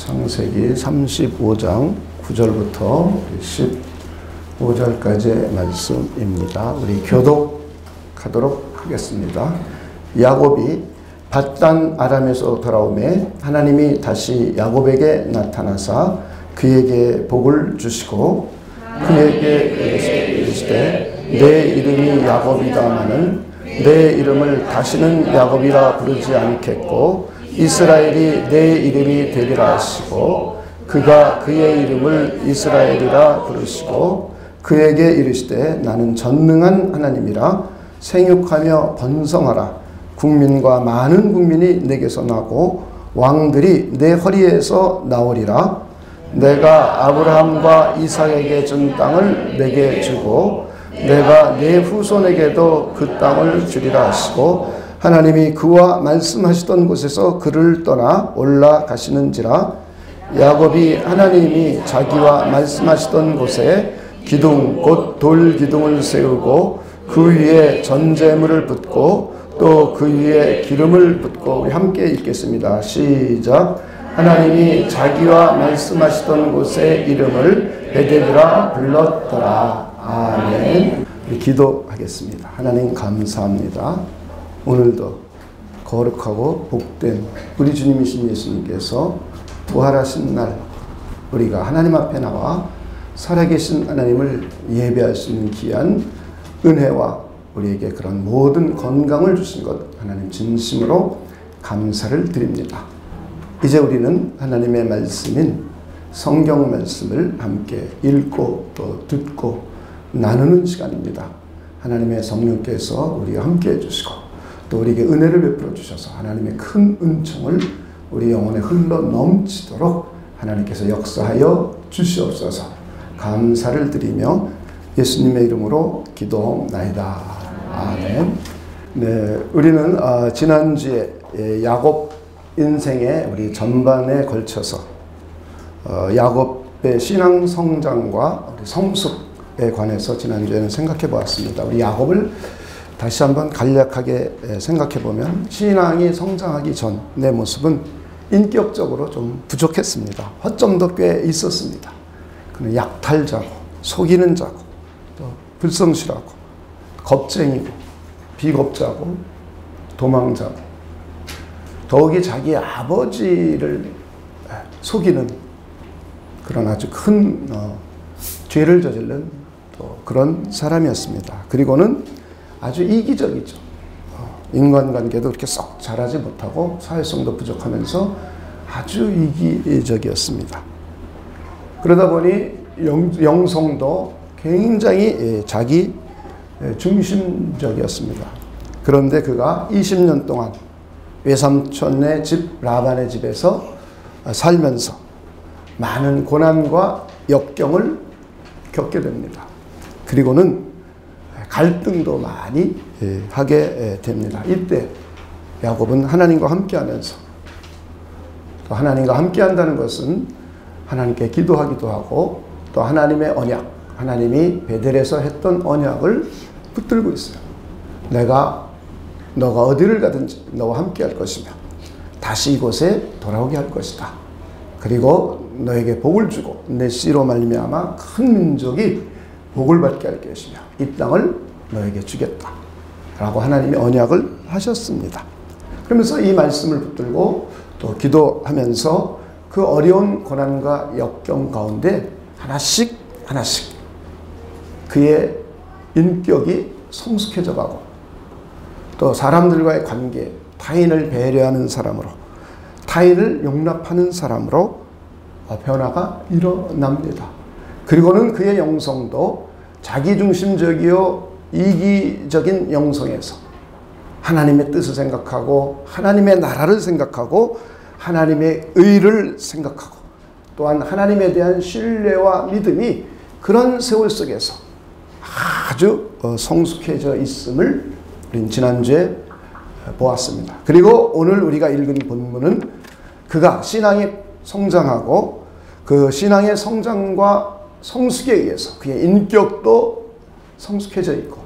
창세기 35장 9절부터 15절까지의 말씀입니다. 우리 교독하도록 하겠습니다. 야곱이 밧단 아람에서 돌아오매 하나님이 다시 야곱에게 나타나사 그에게 복을 주시고 그에게 이르시되 내 이름이 야곱이다마는 내 이름을 다시는 야곱이라 부르지 않겠고 이스라엘이 내 이름이 되리라 하시고 그가 그의 이름을 이스라엘이라 부르시고 그에게 이르시되 나는 전능한 하나님이라 생육하며 번성하라 국민과 많은 국민이 내게서 나고 왕들이 내 허리에서 나오리라 내가 아브라함과 이삭에게 준 땅을 내게 주고 내가 내 후손에게도 그 땅을 주리라 하시고 하나님이 그와 말씀하시던 곳에서 그를 떠나 올라가시는지라 야곱이 하나님이 자기와 말씀하시던 곳에 기둥 곧 돌기둥을 세우고 그 위에 전제물을 붓고 또 그 위에 기름을 붓고 우리 함께 읽겠습니다. 시작. 하나님이 자기와 말씀하시던 곳의 이름을 베델이라 불렀더라. 아멘. 기도하겠습니다. 하나님 감사합니다. 오늘도 거룩하고 복된 우리 주님이신 예수님께서 부활하신 날 우리가 하나님 앞에 나와 살아계신 하나님을 예배할 수 있는 귀한 은혜와 우리에게 그런 모든 건강을 주신 것 하나님 진심으로 감사를 드립니다. 이제 우리는 하나님의 말씀인 성경 말씀을 함께 읽고 또 듣고 나누는 시간입니다. 하나님의 성령께서 우리와 함께 해주시고 또 우리에게 은혜를 베풀어 주셔서 하나님의 큰 은총을 우리 영혼에 흘러 넘치도록 하나님께서 역사하여 주시옵소서. 감사를 드리며 예수님의 이름으로 기도나이다. 아멘. 네, 우리는 지난주에 야곱 인생의 우리 전반에 걸쳐서 야곱의 신앙 성장과 우리 성숙에 관해서 지난주에는 생각해 보았습니다. 우리 야곱을 다시 한번 간략하게 생각해 보면 신앙이 성장하기 전 내 모습은 인격적으로 좀 부족했습니다. 허점도 꽤 있었습니다. 그는 약탈자고 속이는 자고 또 불성실하고 겁쟁이고 비겁자고 도망자고 더욱이 자기 아버지를 속이는 그런 아주 큰 죄를 저지른 또 그런 사람이었습니다. 그리고는 아주 이기적이죠. 인간관계도 그렇게 썩 잘하지 못하고 사회성도 부족하면서 아주 이기적이었습니다. 그러다 보니 영성도 굉장히 자기 중심적이었습니다. 그런데 그가 20년 동안 외삼촌의 집 라반의 집에서 살면서 많은 고난과 역경을 겪게 됩니다. 그리고는 갈등도 많이 하게 됩니다. 이때 야곱은 하나님과 함께하면서 또 하나님과 함께한다는 것은 하나님께 기도하기도 하고 또 하나님의 언약, 하나님이 베델에서 했던 언약을 붙들고 있어요. 너가 어디를 가든지 너와 함께할 것이며 다시 이곳에 돌아오게 할 것이다. 그리고 너에게 복을 주고 내 씨로 말미암아 큰 민족이 복을 받게 할 것이며 이 땅을 너에게 주겠다 라고 하나님이 언약을 하셨습니다. 그러면서 이 말씀을 붙들고 또 기도하면서 그 어려운 고난과 역경 가운데 하나씩 그의 인격이 성숙해져 가고 또 사람들과의 관계, 타인을 배려하는 사람으로 타인을 용납하는 사람으로 변화가 일어납니다. 그리고는 그의 영성도 자기중심적이요 이기적인 영성에서 하나님의 뜻을 생각하고 하나님의 나라를 생각하고 하나님의 의를 생각하고 또한 하나님에 대한 신뢰와 믿음이 그런 세월 속에서 아주 성숙해져 있음을 우리는 지난주에 보았습니다. 그리고 오늘 우리가 읽은 본문은 그가 신앙이 성장하고 그 신앙의 성장과 성숙에 의해서 그의 인격도 성숙해져 있고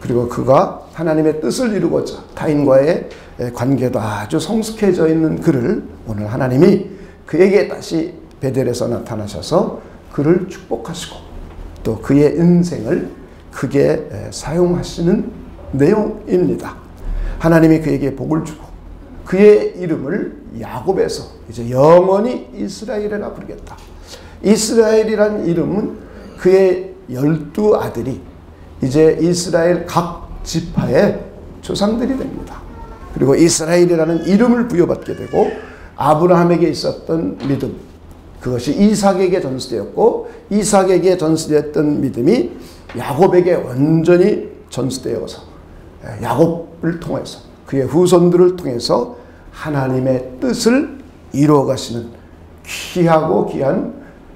그리고 그가 하나님의 뜻을 이루고자 타인과의 관계도 아주 성숙해져 있는 그를 오늘 하나님이 그에게 다시 베델에서 나타나셔서 그를 축복하시고 또 그의 인생을 크게 사용하시는 내용입니다. 하나님이 그에게 복을 주고 그의 이름을 야곱에서 이제 영원히 이스라엘이라 부르겠다. 이스라엘이란 이름은 그의 12 아들이 이제 이스라엘 각 지파의 조상들이 됩니다. 그리고 이스라엘이라는 이름을 부여받게 되고 아브라함에게 있었던 믿음, 그것이 이삭에게 전수되었고 이삭에게 전수되었던 믿음이 야곱에게 완전히 전수되어서 야곱을 통해서 그의 후손들을 통해서 하나님의 뜻을 이루어 가시는 귀하고 귀한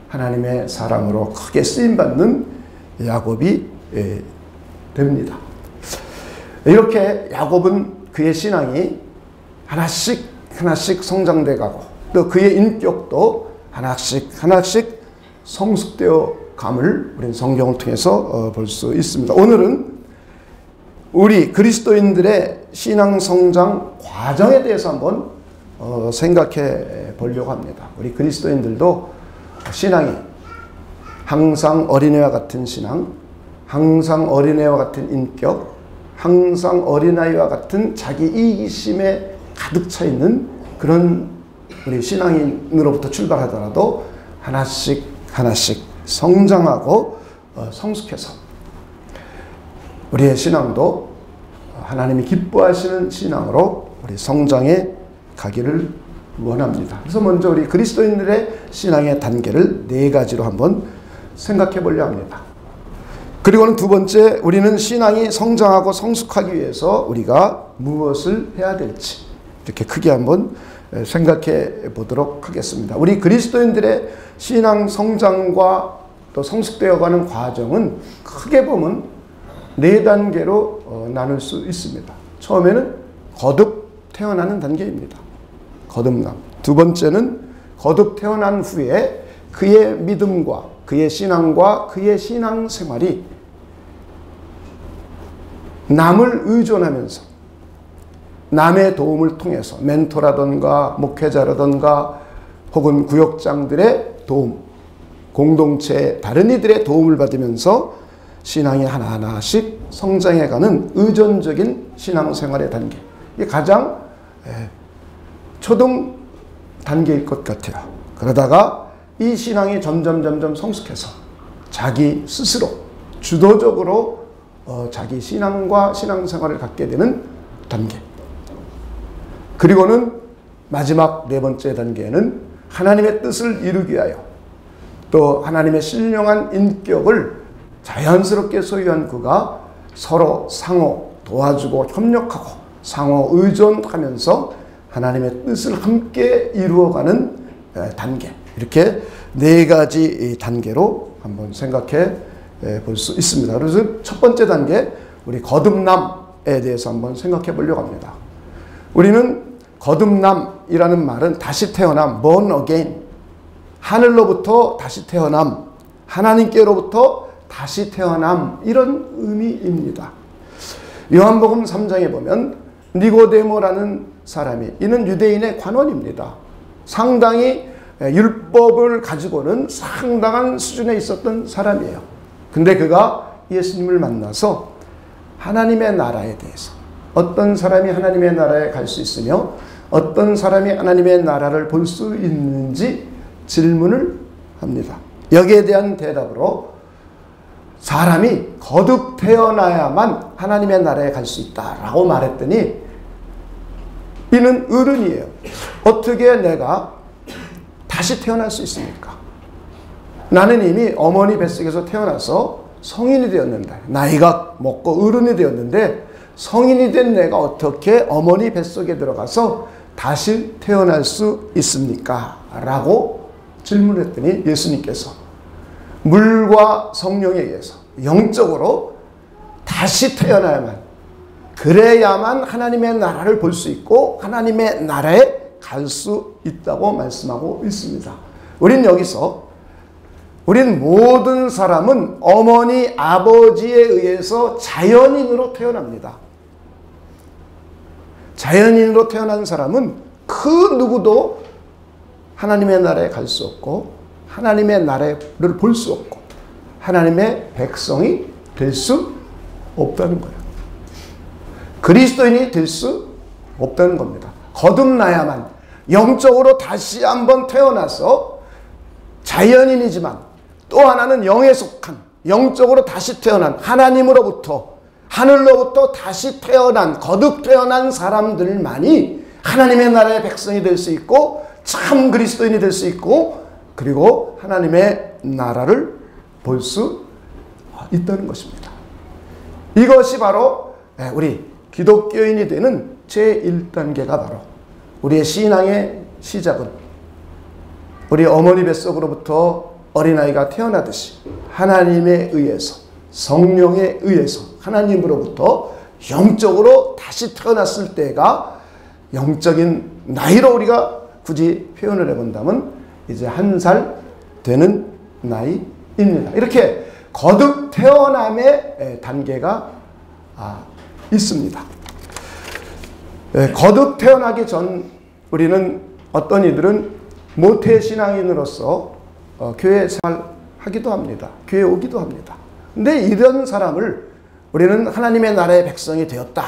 하나님의 사람으로 크게 쓰임받는 야곱이 됩니다. 이렇게 야곱은 그의 신앙이 하나씩 하나씩 성장돼 가고 또 그의 인격도 하나씩 하나씩 성숙되어 감을 우리는 성경을 통해서 볼 수 있습니다. 오늘은 우리 그리스도인들의 신앙 성장 과정에 대해서 한번 생각해 보려고 합니다. 우리 그리스도인들도 신앙이 항상 어린애와 같은 신앙, 항상 어린애와 같은 인격, 항상 어린아이와 같은 자기 이기심에 가득 차 있는 그런 우리 신앙인으로부터 출발하더라도 하나씩 하나씩 성장하고 성숙해서 우리의 신앙도 하나님이 기뻐하시는 신앙으로 우리 성장해 가기를 원합니다. 그래서 먼저 우리 그리스도인들의 신앙의 단계를 4가지로 한번 생각해 보려 합니다. 그리고는 두 번째, 우리는 신앙이 성장하고 성숙하기 위해서 우리가 무엇을 해야 될지 이렇게 크게 한번 생각해 보도록 하겠습니다. 우리 그리스도인들의 신앙 성장과 또 성숙되어가는 과정은 크게 보면 4단계로 나눌 수 있습니다. 처음에는 거듭 태어나는 단계입니다. 거듭남. 두 번째는 거듭 태어난 후에 그의 믿음과 그의 신앙과 그의 신앙생활이 남을 의존하면서 남의 도움을 통해서 멘토라든가 목회자라든가 혹은 구역장들의 도움, 공동체 다른 이들의 도움을 받으면서 신앙이 하나하나씩 성장해가는 의존적인 신앙생활의 단계. 이게 가장 초등 단계일 것 같아요. 그러다가 이 신앙이 점점 성숙해서 자기 스스로 주도적으로 자기 신앙과 신앙생활을 갖게 되는 단계. 그리고는 마지막 4번째 단계는 하나님의 뜻을 이루기 위하여 또 하나님의 신령한 인격을 자연스럽게 소유한 그가 서로 상호 도와주고 협력하고 상호 의존하면서 하나님의 뜻을 함께 이루어가는 단계. 이렇게 4가지 단계로 한번 생각해 볼 수 있습니다. 그래서 첫 번째 단계, 우리 거듭남에 대해서 한번 생각해 보려고 합니다. 우리는 거듭남이라는 말은 다시 태어남, born again, 하늘로부터 다시 태어남, 하나님께로부터 다시 태어남, 이런 의미입니다. 요한복음 3장에 보면 니고데모라는 사람이, 이는 유대인의 관원입니다. 상당히 율법을 가지고는 상당한 수준에 있었던 사람이에요. 근데 그가 예수님을 만나서 하나님의 나라에 대해서, 어떤 사람이 하나님의 나라에 갈 수 있으며 어떤 사람이 하나님의 나라를 볼 수 있는지 질문을 합니다. 여기에 대한 대답으로 사람이 거듭 태어나야만 하나님의 나라에 갈 수 있다라고 말했더니 이는 어른이에요. 어떻게 내가 다시 태어날 수 있습니까? 나는 이미 어머니 뱃속에서 태어나서 성인이 되었는데, 나이가 먹고 어른이 되었는데 성인이 된 내가 어떻게 어머니 뱃속에 들어가서 다시 태어날 수 있습니까? 라고 질문했더니 예수님께서 물과 성령에 의해서 영적으로 다시 태어나야만, 그래야만 하나님의 나라를 볼 수 있고 하나님의 나라에 갈 수 있다고 말씀하고 있습니다. 우린 여기서, 우린 모든 사람은 어머니 아버지에 의해서 자연인으로 태어납니다. 자연인으로 태어난 사람은 그 누구도 하나님의 나라에 갈 수 없고 하나님의 나라를 볼 수 없고 하나님의 백성이 될 수 없다는 거예요. 그리스도인이 될 수 없다는 겁니다. 거듭나야만 영적으로 다시 한번 태어나서 자연인이지만 또 하나는 영에 속한 영적으로 다시 태어난 하나님으로부터 하늘로부터 다시 태어난 거듭 태어난 사람들만이 하나님의 나라의 백성이 될 수 있고 참 그리스도인이 될 수 있고 그리고 하나님의 나라를 볼 수 있다는 것입니다. 이것이 바로 우리 기독교인이 되는 제1단계가 바로 우리의 신앙의 시작은 우리 어머니 뱃속으로부터 어린아이가 태어나듯이 하나님에 의해서 성령에 의해서 하나님으로부터 영적으로 다시 태어났을 때가 영적인 나이로 우리가 굳이 표현을 해본다면 이제 1살 되는 나이입니다. 이렇게 거듭 태어남의 단계가 있습니다. 거듭 태어나기 전 우리는 어떤 이들은 모태신앙인으로서 교회 생활하기도 합니다. 교회 오기도 합니다. 근데 이런 사람을 우리는 하나님의 나라의 백성이 되었다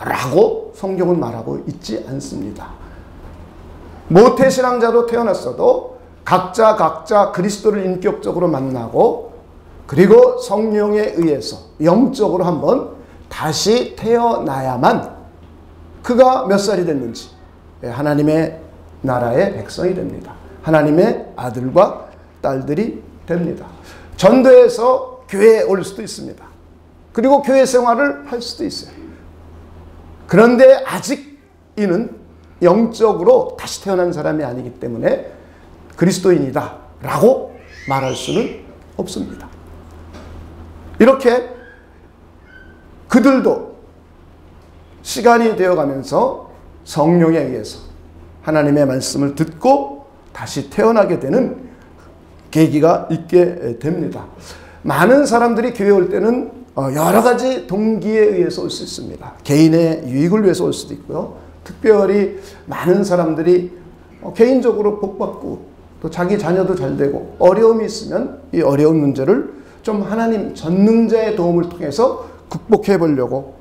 라고 성경은 말하고 있지 않습니다. 모태신앙자로 태어났어도 각자 그리스도를 인격적으로 만나고 그리고 성령에 의해서 영적으로 한번 다시 태어나야만 그가 몇 살이 됐는지 하나님의 나라의 백성이 됩니다. 하나님의 아들과 딸들이 됩니다. 전도해서 교회에 올 수도 있습니다. 그리고 교회 생활을 할 수도 있어요. 그런데 아직 이는 영적으로 다시 태어난 사람이 아니기 때문에 그리스도인이다 라고 말할 수는 없습니다. 이렇게 그들도 시간이 되어가면서 성령에 의해서 하나님의 말씀을 듣고 다시 태어나게 되는 계기가 있게 됩니다. 많은 사람들이 교회 올 때는 여러 가지 동기에 의해서 올 수 있습니다. 개인의 유익을 위해서 올 수도 있고요. 특별히 많은 사람들이 개인적으로 복받고 또 자기 자녀도 잘 되고 어려움이 있으면 이 어려운 문제를 좀 하나님 전능자의 도움을 통해서 극복해 보려고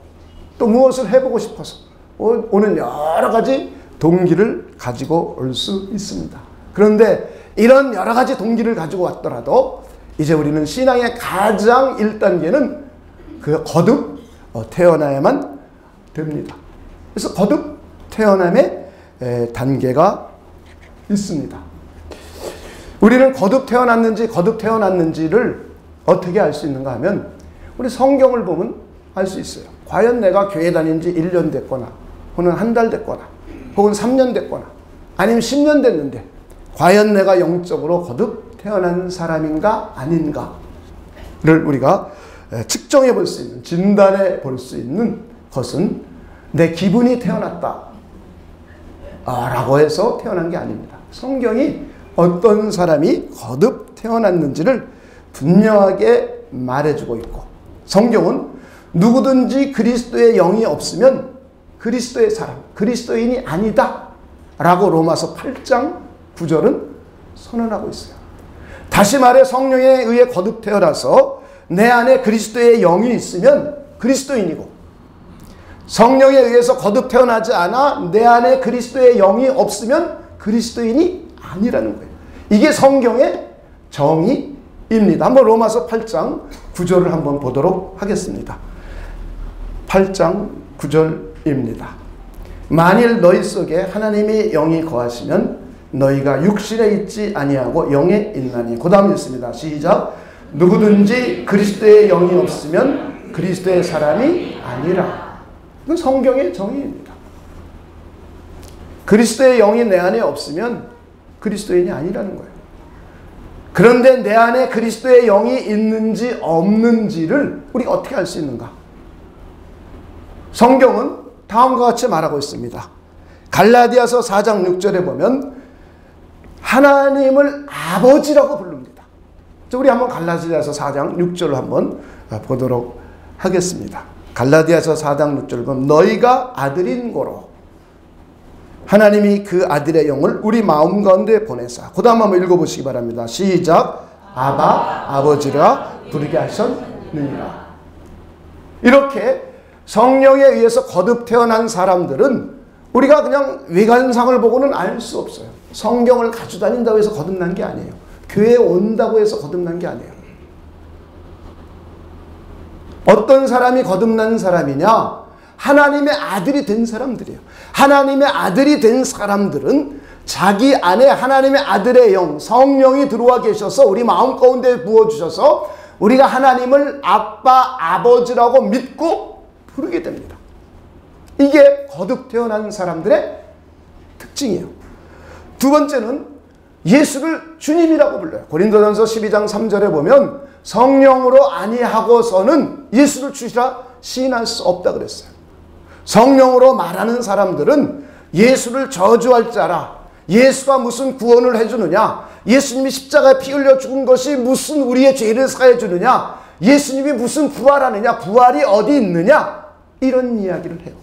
또 무엇을 해보고 싶어서 오는 여러 가지 동기를 가지고 올 수 있습니다. 그런데 이런 여러 가지 동기를 가지고 왔더라도 이제 우리는 신앙의 가장 1단계는 그 거듭 태어나야만 됩니다. 그래서 거듭 태어남의 단계가 있습니다. 우리는 거듭 태어났는지를 어떻게 알 수 있는가 하면 우리 성경을 보면 알 수 있어요. 과연 내가 교회 다닌 지 1년 됐거나 혹은 한 달 됐거나 혹은 3년 됐거나 아니면 10년 됐는데 과연 내가 영적으로 거듭 태어난 사람인가 아닌가를 우리가 측정해 볼 수 있는, 진단해 볼 수 있는 것은 내 기분이 태어났다 라고 해서 태어난 게 아닙니다. 성경이 어떤 사람이 거듭 태어났는지를 분명하게 말해주고 있고 성경은 누구든지 그리스도의 영이 없으면 그리스도의 사람, 그리스도인이 아니다 라고 로마서 8장 9절은 선언하고 있어요. 다시 말해 성령에 의해 거듭 태어나서 내 안에 그리스도의 영이 있으면 그리스도인이고 성령에 의해서 거듭 태어나지 않아 내 안에 그리스도의 영이 없으면 그리스도인이 아니라는 거예요. 이게 성경의 정의입니다. 한번 로마서 8장 9절을 한번 보도록 하겠습니다. 8장 9절입니다. 만일 너희 속에 하나님의 영이 거하시면 너희가 육신에 있지 아니하고 영에 있나니. 그 다음 읽습니다. 시작. 누구든지 그리스도의 영이 없으면 그리스도의 사람이 아니라. 이건 성경의 정의입니다. 그리스도의 영이 내 안에 없으면 그리스도인이 아니라는 거예요. 그런데 내 안에 그리스도의 영이 있는지 없는지를 우리가 어떻게 알 수 있는가? 성경은 다음과 같이 말하고 있습니다. 갈라디아서 4장 6절에 보면 하나님을 아버지라고 부릅니다. 우리 한번 갈라디아서 4장 6절을 한번 보도록 하겠습니다. 갈라디아서 4장 6절을 보면 너희가 아들인 고로 하나님이 그 아들의 영을 우리 마음 가운데 보내사. 그 다음 한번 읽어보시기 바랍니다. 시작. 아바 아버지라 부르게 하셨느니라. 이렇게 성령에 의해서 거듭 태어난 사람들은 우리가 그냥 외관상을 보고는 알 수 없어요. 성경을 가지고 다닌다고 해서 거듭난 게 아니에요. 교회에 온다고 해서 거듭난 게 아니에요. 어떤 사람이 거듭난 사람이냐? 하나님의 아들이 된 사람들이에요. 하나님의 아들이 된 사람들은 자기 안에 하나님의 아들의 영, 성령이 들어와 계셔서 우리 마음 가운데 부어주셔서 우리가 하나님을 아빠, 아버지라고 믿고 부르게 됩니다. 이게 거듭 태어난 사람들의 특징이에요. 두 번째는 예수를 주님이라고 불러요. 고린도전서 12장 3절에 보면 성령으로 아니하고서는 예수를 주시라 시인할 수 없다 그랬어요. 성령으로 말하는 사람들은 예수를 저주할 자라, 예수가 무슨 구원을 해주느냐, 예수님이 십자가에 피 흘려 죽은 것이 무슨 우리의 죄를 사해 주느냐, 예수님이 무슨 부활하느냐, 부활이 어디 있느냐, 이런 이야기를 해요.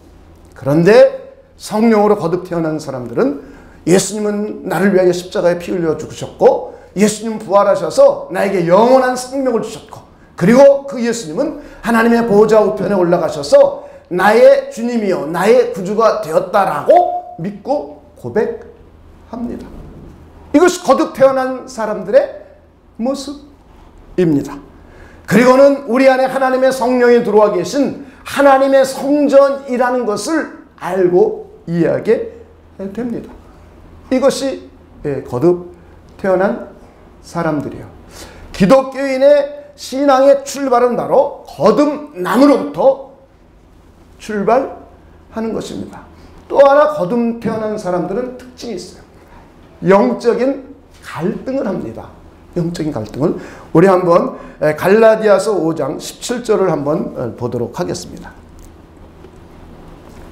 그런데 성령으로 거듭 태어난 사람들은 예수님은 나를 위하여 십자가에 피 흘려 죽으셨고 예수님 부활하셔서 나에게 영원한 생명을 주셨고, 그리고 그 예수님은 하나님의 보좌 우편에 올라가셔서 나의 주님이요 나의 구주가 되었다라고 믿고 고백합니다. 이것이 거듭 태어난 사람들의 모습입니다. 그리고는 우리 안에 하나님의 성령이 들어와 계신 하나님의 성전이라는 것을 알고 이해하게 됩니다. 이것이 거듭 태어난 사람들이에요. 기독교인의 신앙의 출발은 바로 거듭남으로부터 출발하는 것입니다. 또 하나 거듭 태어난 사람들은 특징이 있어요. 영적인 갈등을 합니다. 영적인 갈등을. 우리 한번 갈라디아서 5장 17절을 한번 보도록 하겠습니다.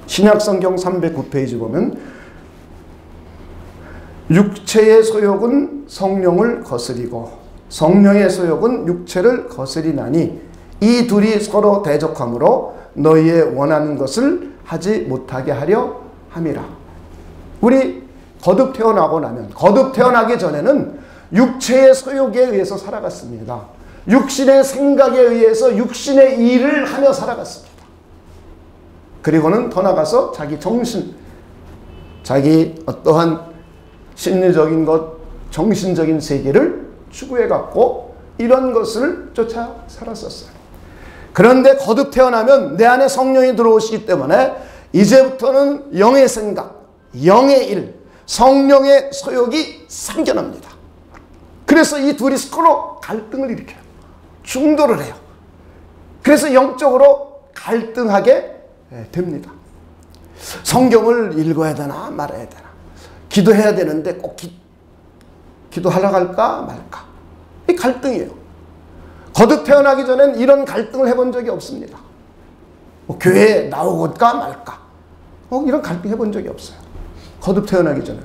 신약성경 309페이지 보면 육체의 소욕은 성령을 거스리고 성령의 소욕은 육체를 거스리나니 이 둘이 서로 대적하므로 너희의 원하는 것을 하지 못하게 하려 함이라. 우리 거듭 태어나고 나면, 거듭 태어나기 전에는 육체의 소욕에 의해서 살아갔습니다. 육신의 생각에 의해서 육신의 일을 하며 살아갔습니다. 그리고는 더 나가서 자기 정신, 자기 어떠한 심리적인 것, 정신적인 세계를 추구해갖고 이런 것을 쫓아 살았었어요. 그런데 거듭 태어나면 내 안에 성령이 들어오시기 때문에 이제부터는 영의 생각, 영의 일, 성령의 소욕이 생겨납니다. 그래서 이 둘이 서로 갈등을 일으켜요. 충돌을 해요. 그래서 영적으로 갈등하게 됩니다. 성경을 읽어야 되나 말아야 되나, 기도해야 되는데 꼭 기도하러 갈까 말까, 이 갈등이에요. 거듭 태어나기 전엔 이런 갈등을 해본 적이 없습니다. 뭐 교회에 나오고까 말까, 이런 갈등 해본 적이 없어요. 거듭 태어나기 전에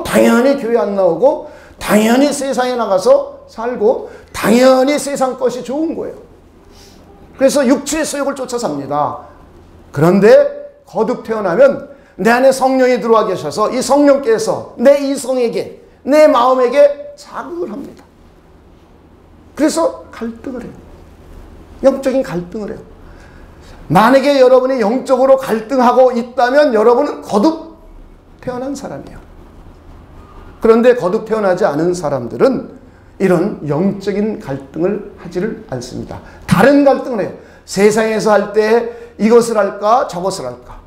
당연히 교회 안 나오고 당연히 세상에 나가서 살고 당연히 세상 것이 좋은 거예요. 그래서 육체의 소욕을 쫓아 삽니다. 그런데 거듭 태어나면 내 안에 성령이 들어와 계셔서 이 성령께서 내 이성에게, 내 마음에게 자극을 합니다. 그래서 갈등을 해요. 영적인 갈등을 해요. 만약에 여러분이 영적으로 갈등하고 있다면 여러분은 거듭 태어난 사람이에요. 그런데 거듭 태어나지 않은 사람들은 이런 영적인 갈등을 하지를 않습니다. 다른 갈등을 해요. 세상에서 할 때 이것을 할까 저것을 할까,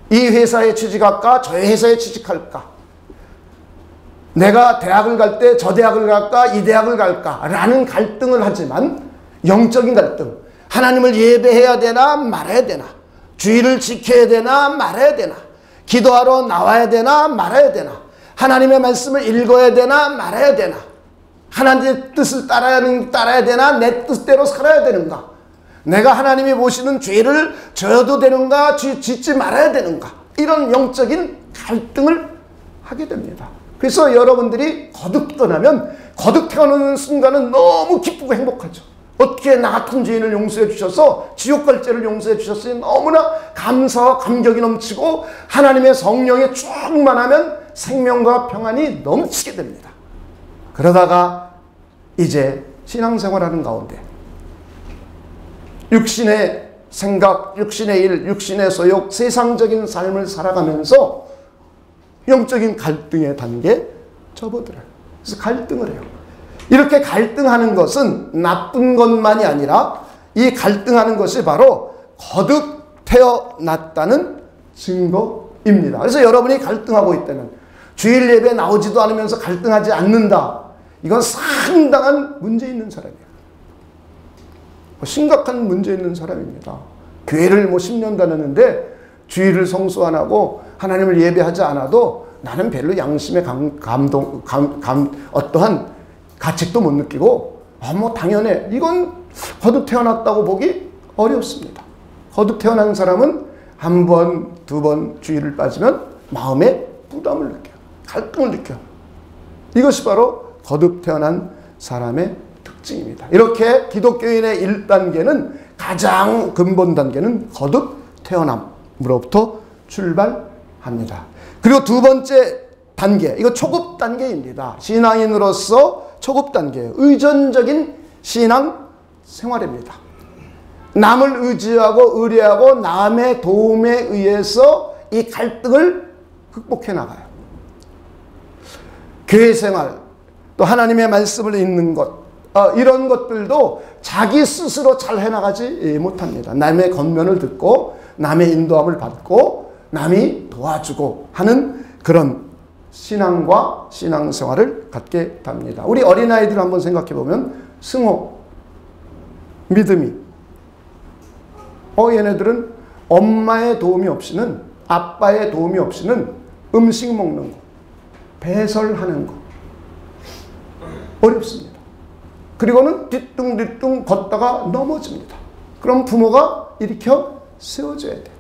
이 회사에 취직할까 저 회사에 취직할까, 내가 대학을 갈 때 저 대학을 갈까 이 대학을 갈까 라는 갈등을 하지만, 영적인 갈등, 하나님을 예배해야 되나 말아야 되나, 주의를 지켜야 되나 말아야 되나, 기도하러 나와야 되나 말아야 되나, 하나님의 말씀을 읽어야 되나 말아야 되나, 하나님의 뜻을 따라야 되나 내 뜻대로 살아야 되는가, 내가 하나님이 보시는 죄를 져도 되는가 짓지 말아야 되는가, 이런 영적인 갈등을 하게 됩니다. 그래서 여러분들이 거듭 떠나면 거듭 태어나는 순간은 너무 기쁘고 행복하죠. 어떻게 나 같은 죄인을 용서해 주셔서 지옥 갈 죄를 용서해 주셨으니 너무나 감사와 감격이 넘치고 하나님의 성령에 충만하면 생명과 평안이 넘치게 됩니다. 그러다가 이제 신앙생활하는 가운데 육신의 생각, 육신의 일, 육신의 소욕, 세상적인 삶을 살아가면서 영적인 갈등의 단계에 접어들어요. 그래서 갈등을 해요. 이렇게 갈등하는 것은 나쁜 것만이 아니라 이 갈등하는 것이 바로 거듭 태어났다는 증거입니다. 그래서 여러분이 갈등하고 있다면 주일 예배 나오지도 않으면서 갈등하지 않는다. 이건 상당한 문제 있는 사람이에요. 심각한 문제 있는 사람입니다. 교회를 10년 다녔는데 주일을 성수 안 하고 하나님을 예배하지 않아도 나는 별로 양심의 어떠한 가책도 못 느끼고 당연해. 이건 거듭 태어났다고 보기 어렵습니다. 거듭 태어난 사람은 한 번, 두 번 주일을 빠지면 마음에 부담을 느껴요. 갈등을 느껴요. 이것이 바로 거듭 태어난 사람의 특징입니다. 이렇게 기독교인의 1단계는 가장 근본 단계는 거듭 태어남으로부터 출발합니다. 그리고 두 번째 단계, 이거 초급 단계입니다. 신앙인으로서 초급 단계, 의존적인 신앙 생활입니다. 남을 의지하고 의뢰하고 남의 도움에 의해서 이 갈등을 극복해 나가요. 교회 생활, 또 하나님의 말씀을 읽는 것, 이런 것들도 자기 스스로 잘 해나가지 못합니다. 남의 겉면을 듣고 남의 인도함을 받고 남이 도와주고 하는 그런 신앙과 신앙생활을 갖게 됩니다. 우리 어린아이들 한번 생각해 보면 승호, 믿음이 얘네들은 엄마의 도움이 없이는, 아빠의 도움이 없이는 음식 먹는 거, 배설하는 거 어렵습니다. 그리고는 뒤뚱뒤뚱 걷다가 넘어집니다. 그럼 부모가 일으켜 세워줘야 돼요.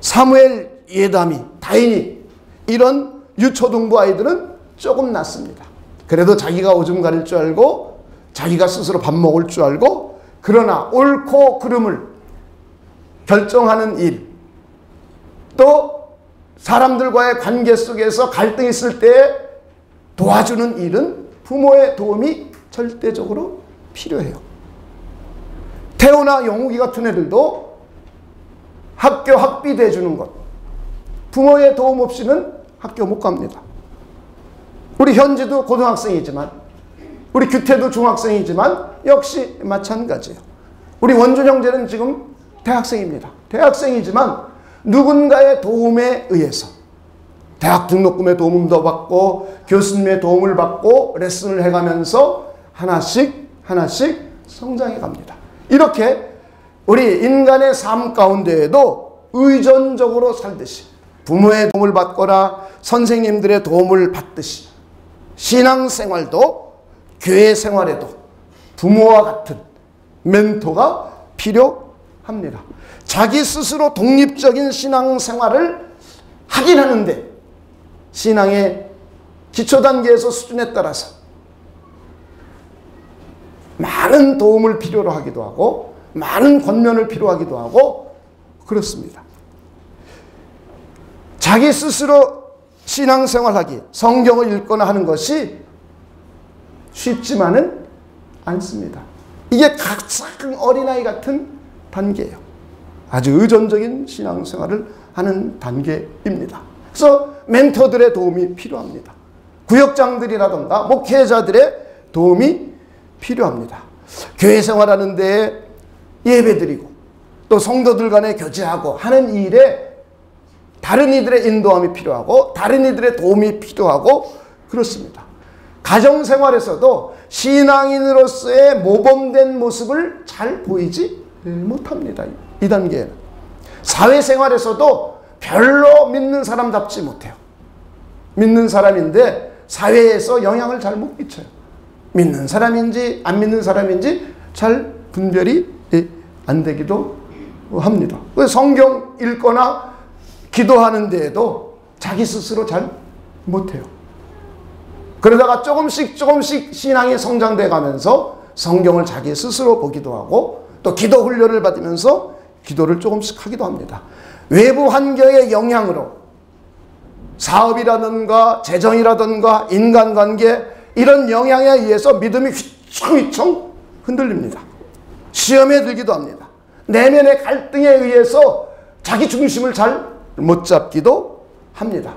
사무엘, 예담이, 다인이 이런 유초등부 아이들은 조금 낫습니다. 그래도 자기가 오줌 가릴 줄 알고 자기가 스스로 밥 먹을 줄 알고, 그러나 옳고 그름을 결정하는 일, 또 사람들과의 관계 속에서 갈등이 있을 때 도와주는 일은 부모의 도움이 절대적으로 필요해요. 태호나 영욱이 같은 애들도 학교 학비 대주는 것, 부모의 도움 없이는 학교 못 갑니다. 우리 현지도 고등학생이지만, 우리 규태도 중학생이지만 역시 마찬가지예요. 우리 원준 형제는 지금 대학생입니다. 대학생이지만 누군가의 도움에 의해서 대학 등록금의 도움도 받고 교수님의 도움을 받고 레슨을 해가면서 하나씩 성장해 갑니다. 이렇게 우리 인간의 삶 가운데에도 의존적으로 살듯이 부모의 도움을 받거나 선생님들의 도움을 받듯이 신앙생활도 교회 생활에도 부모와 같은 멘토가 필요합니다. 자기 스스로 독립적인 신앙생활을 하긴 하는데 신앙의 기초단계에서 수준에 따라서 많은 도움을 필요로 하기도 하고 많은 권면을 필요하기도 하고 그렇습니다. 자기 스스로 신앙생활하기, 성경을 읽거나 하는 것이 쉽지만은 않습니다. 이게 가장 어린아이 같은 단계예요. 아주 의존적인 신앙생활을 하는 단계입니다. 그래서 멘토들의 도움이 필요합니다. 구역장들이라든가 목회자들의 도움이 필요합니다. 교회 생활하는 데에 예배드리고 또 성도들 간에 교제하고 하는 일에 다른 이들의 인도함이 필요하고 다른 이들의 도움이 필요하고 그렇습니다. 가정생활에서도 신앙인으로서의 모범된 모습을 잘 보이지 못합니다. 이 단계에는. 사회생활에서도 별로 믿는 사람답지 못해요. 믿는 사람인데 사회에서 영향을 잘 못 미쳐요. 믿는 사람인지 안 믿는 사람인지 잘 분별이 안 되기도 합니다. 성경 읽거나 기도하는 데에도 자기 스스로 잘 못해요. 그러다가 조금씩 신앙이 성장돼 가면서 성경을 자기 스스로 보기도 하고 또 기도 훈련을 받으면서 기도를 조금씩 하기도 합니다. 외부 환경의 영향으로 사업이라든가 재정이라든가 인간관계 이런 영향에 의해서 믿음이 휘청휘청 흔들립니다. 시험에 들기도 합니다. 내면의 갈등에 의해서 자기 중심을 잘 못 잡기도 합니다.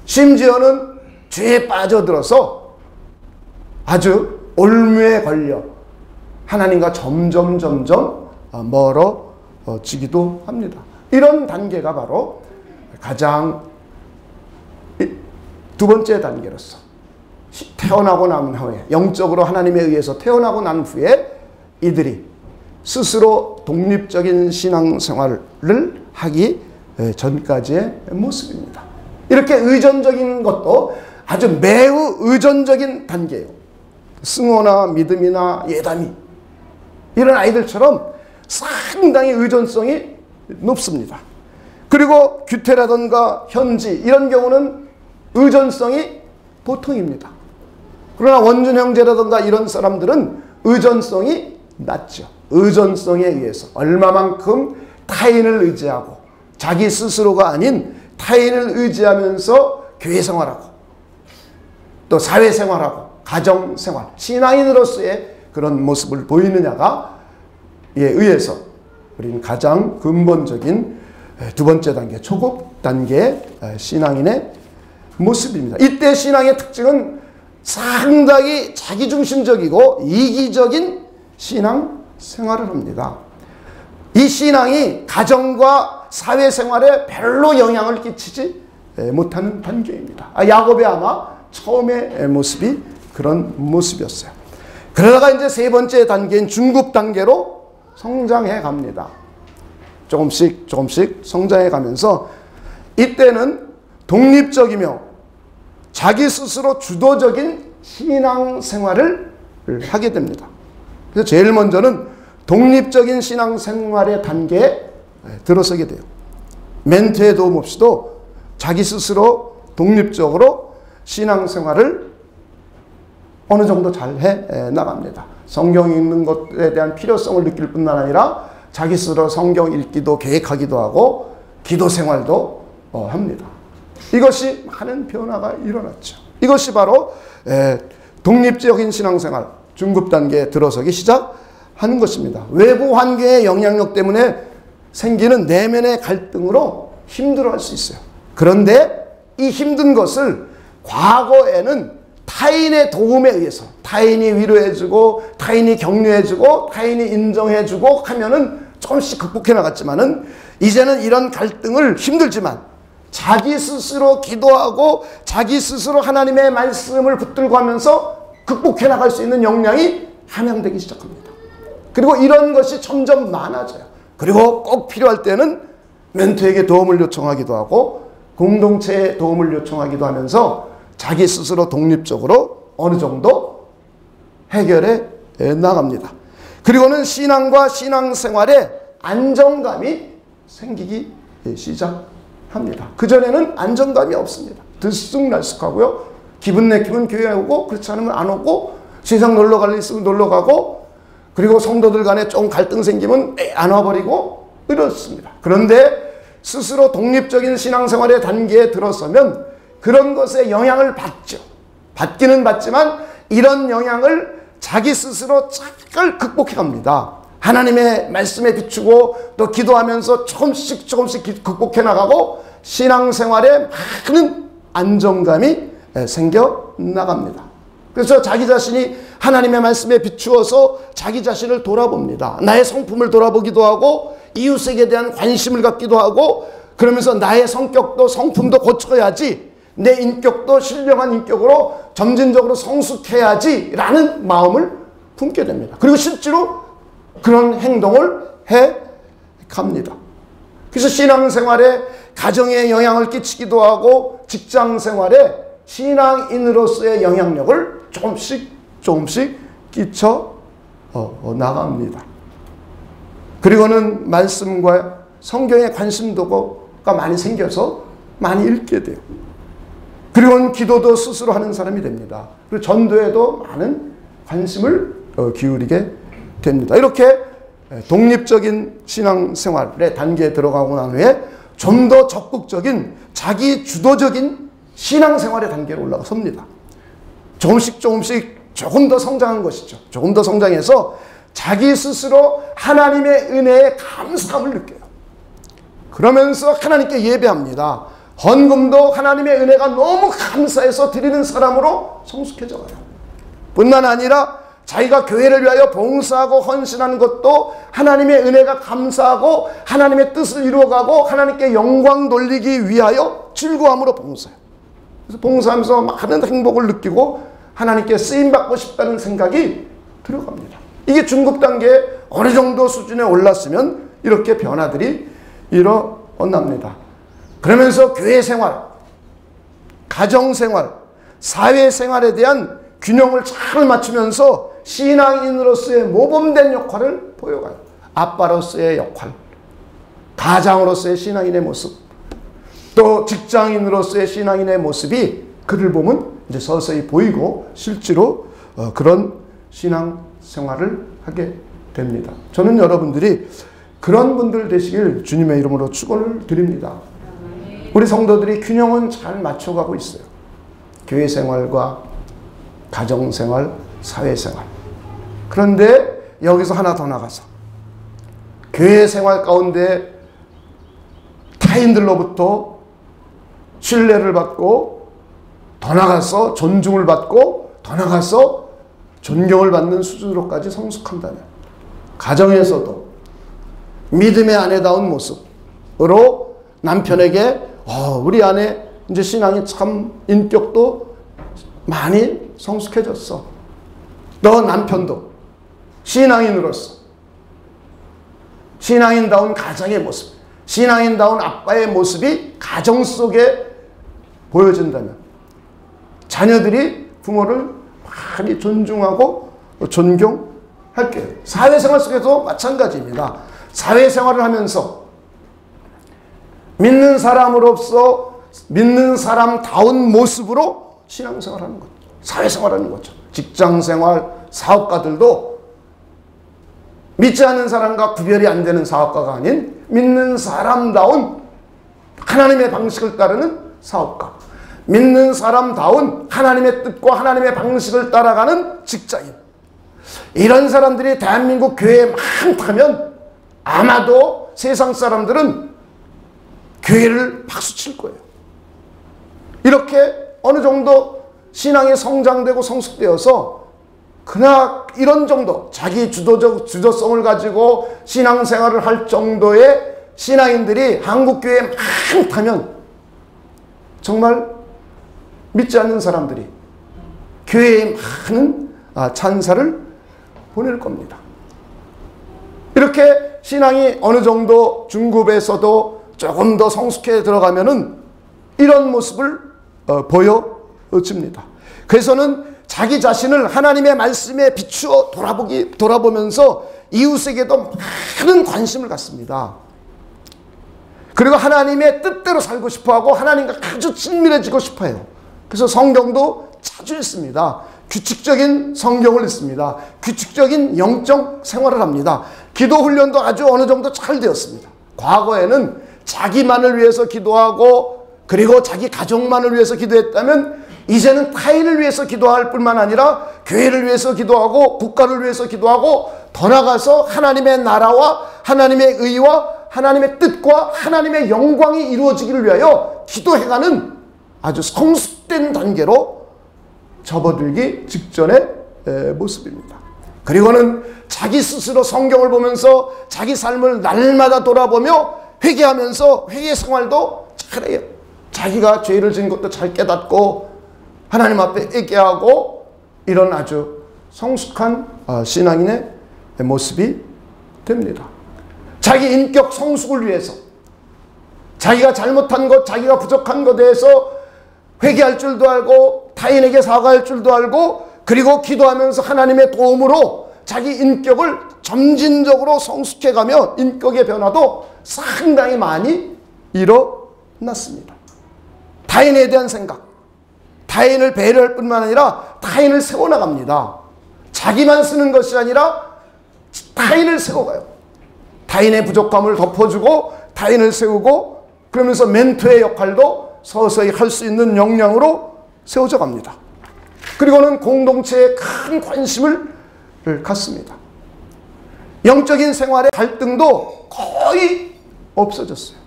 심지어는 죄에 빠져들어서 아주 올무에 걸려 하나님과 점점 멀어지기도 합니다. 이런 단계가 바로 가장 두 번째 단계로서 태어나고 난 후에 영적으로 하나님에 의해서 태어나고 난 후에 이들이 스스로 독립적인 신앙생활을 하기 전까지의 모습입니다. 이렇게 의존적인 것도 아주 매우 의존적인 단계예요. 승호나 믿음이나 예담이 이런 아이들처럼 상당히 의존성이 높습니다. 그리고 규태라든가 현지 이런 경우는 의존성이 보통입니다. 그러나 원준 형제라든가 이런 사람들은 의존성이 낮죠. 의존성에 의해서 얼마만큼 타인을 의지하고 자기 스스로가 아닌 타인을 의지하면서 교회 생활하고 또 사회생활하고 가정생활, 신앙인으로서의 그런 모습을 보이느냐가 의해서 우리는 가장 근본적인 두 번째 단계, 초급 단계 신앙인의 모습입니다. 이때 신앙의 특징은 상당히 자기중심적이고 이기적인 신앙생활을 합니다. 이 신앙이 가정과 사회생활에 별로 영향을 끼치지 못하는 단계입니다. 야곱의 아마 처음의 모습이 그런 모습이었어요. 그러다가 이제 세 번째 단계인 중급 단계로 성장해 갑니다. 조금씩 성장해 가면서 이때는 독립적이며 자기 스스로 주도적인 신앙생활을 하게 됩니다. 그래서 제일 먼저는 독립적인 신앙생활의 단계에 들어서게 돼요. 멘토의 도움 없이도 자기 스스로 독립적으로 신앙생활을 어느 정도 잘 해 나갑니다. 성경 읽는 것에 대한 필요성을 느낄 뿐만 아니라 자기 스스로 성경 읽기도 계획하기도 하고 기도 생활도 합니다. 이것이 많은 변화가 일어났죠. 이것이 바로 독립적인 신앙생활 중급 단계에 들어서기 시작하는 것입니다. 외부 환경의 영향력 때문에 생기는 내면의 갈등으로 힘들어할 수 있어요. 그런데 이 힘든 것을 과거에는 타인의 도움에 의해서 타인이 위로해주고 타인이 격려해주고 타인이 인정해주고 하면은 조금씩 극복해 나갔지만은 이제는 이런 갈등을 힘들지만 자기 스스로 기도하고 자기 스스로 하나님의 말씀을 붙들고 하면서 극복해 나갈 수 있는 역량이 함양되기 시작합니다. 그리고 이런 것이 점점 많아져요. 그리고 꼭 필요할 때는 멘토에게 도움을 요청하기도 하고 공동체에 도움을 요청하기도 하면서 자기 스스로 독립적으로 어느 정도 해결해 나갑니다. 그리고는 신앙과 신앙생활에 안정감이 생기기 시작합니다. 그전에는 안정감이 없습니다. 들쑥날쑥하고요. 기분 내키면 교회 오고 그렇지 않으면 안 오고 세상 놀러 갈 일 있으면 놀러 가고 그리고 성도들 간에 좀 갈등 생기면 안 와버리고 이렇습니다. 그런데 스스로 독립적인 신앙생활의 단계에 들어서면 그런 것에 영향을 받죠. 받기는 받지만 이런 영향을 자기 스스로 잘 극복해 갑니다. 하나님의 말씀에 비추고 또 기도하면서 조금씩 극복해 나가고 신앙생활에 많은 안정감이 생겨 나갑니다. 그래서 자기 자신이 하나님의 말씀에 비추어서 자기 자신을 돌아봅니다. 나의 성품을 돌아보기도 하고 이웃에게 대한 관심을 갖기도 하고 그러면서 나의 성격도 성품도 고쳐야지 내 인격도 신령한 인격으로 점진적으로 성숙해야지 라는 마음을 품게 됩니다. 그리고 실제로 그런 행동을 해 갑니다. 그래서 신앙생활에 가정에 영향을 끼치기도 하고 직장생활에 신앙인으로서의 영향력을 조금씩 끼쳐 나갑니다. 그리고는 말씀과 성경에 관심도가 많이 생겨서 많이 읽게 돼요. 그리고는 기도도 스스로 하는 사람이 됩니다. 그리고 전도에도 많은 관심을 기울이게 됩니다. 이렇게 독립적인 신앙생활의 단계에 들어가고 난 후에 좀 더 적극적인 자기 주도적인 신앙생활의 단계로 올라섭니다. 조금씩 조금 더 성장한 것이죠. 조금 더 성장해서 자기 스스로 하나님의 은혜에 감사함을 느껴요. 그러면서 하나님께 예배합니다. 헌금도 하나님의 은혜가 너무 감사해서 드리는 사람으로 성숙해져 가요. 뿐만 아니라 자기가 교회를 위하여 봉사하고 헌신하는 것도 하나님의 은혜가 감사하고 하나님의 뜻을 이루어가고 하나님께 영광 돌리기 위하여 즐거움으로 봉사해요. 그래서 봉사하면서 많은 행복을 느끼고 하나님께 쓰임받고 싶다는 생각이 들어갑니다. 이게 중급 단계에 어느 정도 수준에 올랐으면 이렇게 변화들이 일어납니다. 그러면서 교회 생활, 가정 생활, 사회 생활에 대한 균형을 잘 맞추면서 신앙인으로서의 모범된 역할을 보여가요. 아빠로서의 역할, 가장으로서의 신앙인의 모습, 또 직장인으로서의 신앙인의 모습이 그를 보면 이제 서서히 보이고 실제로 그런 신앙생활을 하게 됩니다. 저는 여러분들이 그런 분들 되시길 주님의 이름으로 축원을 드립니다. 우리 성도들이 균형은 잘 맞춰가고 있어요. 교회 생활과 가정 생활, 사회 생활. 그런데 여기서 하나 더 나가서 교회 생활 가운데 타인들로부터 신뢰를 받고 더 나가서 존중을 받고 더 나가서 존경을 받는 수준으로까지 성숙한다면 가정에서도 믿음의 아내다운 모습으로 남편에게 우리 아내 이제 신앙이 참 인격도 많이 성숙해졌어. 너 남편도 신앙인으로서 신앙인다운 가정의 모습, 신앙인다운 아빠의 모습이 가정 속에 보여진다면 자녀들이 부모를 많이 존중하고 존경할 거예요. 사회생활 속에도 마찬가지입니다. 사회생활을 하면서 믿는 사람으로서 믿는 사람다운 모습으로 신앙생활하는 거죠. 사회생활하는 거죠. 직장생활, 사업가들도 믿지 않는 사람과 구별이 안 되는 사업가가 아닌 믿는 사람다운 하나님의 방식을 따르는 사업가, 믿는 사람다운 하나님의 뜻과 하나님의 방식을 따라가는 직장인, 이런 사람들이 대한민국 교회에 많다면 아마도 세상 사람들은 교회를 박수칠 거예요. 이렇게 어느 정도 신앙이 성장되고 성숙되어서 그나 이런 정도 자기 주도성을 가지고 신앙생활을 할 정도의 신앙인들이 한국교회에 많다면 정말 믿지 않는 사람들이 교회에 많은 찬사를 보낼 겁니다. 이렇게 신앙이 어느 정도 중급에서도 조금 더 성숙해 들어가면은 이런 모습을 보여집니다. 그래서는 자기 자신을 하나님의 말씀에 비추어 돌아보면서 이웃에게도 많은 관심을 갖습니다. 그리고 하나님의 뜻대로 살고 싶어하고 하나님과 아주 친밀해지고 싶어요. 그래서 성경도 자주 읽습니다. 규칙적인 성경을 읽습니다. 규칙적인 영적 생활을 합니다. 기도 훈련도 아주 어느 정도 잘 되었습니다. 과거에는 자기만을 위해서 기도하고 그리고 자기 가족만을 위해서 기도했다면 이제는 타인을 위해서 기도할 뿐만 아니라 교회를 위해서 기도하고 국가를 위해서 기도하고 더 나아가서 하나님의 나라와 하나님의 의와 하나님의 뜻과 하나님의 영광이 이루어지기를 위하여 기도해가는 아주 성숙된 단계로 접어들기 직전의 모습입니다. 그리고는 자기 스스로 성경을 보면서 자기 삶을 날마다 돌아보며 회개하면서 회개 생활도 잘해요. 자기가 죄를 지은 것도 잘 깨닫고 하나님 앞에 회개하고 이런 아주 성숙한 신앙인의 모습이 됩니다. 자기 인격 성숙을 위해서 자기가 잘못한 것, 자기가 부족한 것에 대해서 회개할 줄도 알고 타인에게 사과할 줄도 알고 그리고 기도하면서 하나님의 도움으로 자기 인격을 점진적으로 성숙해가며 인격의 변화도 상당히 많이 일어났습니다. 타인에 대한 생각, 타인을 배려할 뿐만 아니라 타인을 세워나갑니다. 자기만 쓰는 것이 아니라 타인을 세워가요. 타인의 부족함을 덮어주고 타인을 세우고, 그러면서 멘토의 역할도 서서히 할 수 있는 역량으로 세워져 갑니다. 그리고는 공동체에 큰 관심을 갖습니다. 영적인 생활의 갈등도 거의 없어졌어요.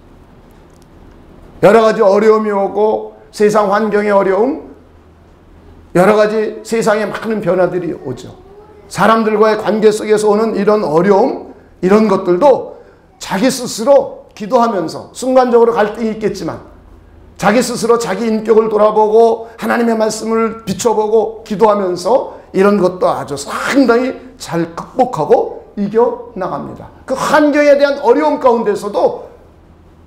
여러 가지 어려움이 오고, 세상 환경의 어려움, 여러 가지 세상에 많은 변화들이 오죠. 사람들과의 관계 속에서 오는 이런 어려움, 이런 것들도 자기 스스로 기도하면서, 순간적으로 갈등이 있겠지만 자기 스스로 자기 인격을 돌아보고 하나님의 말씀을 비춰보고 기도하면서 이런 것도 아주 상당히 잘 극복하고 이겨나갑니다. 그 환경에 대한 어려움 가운데서도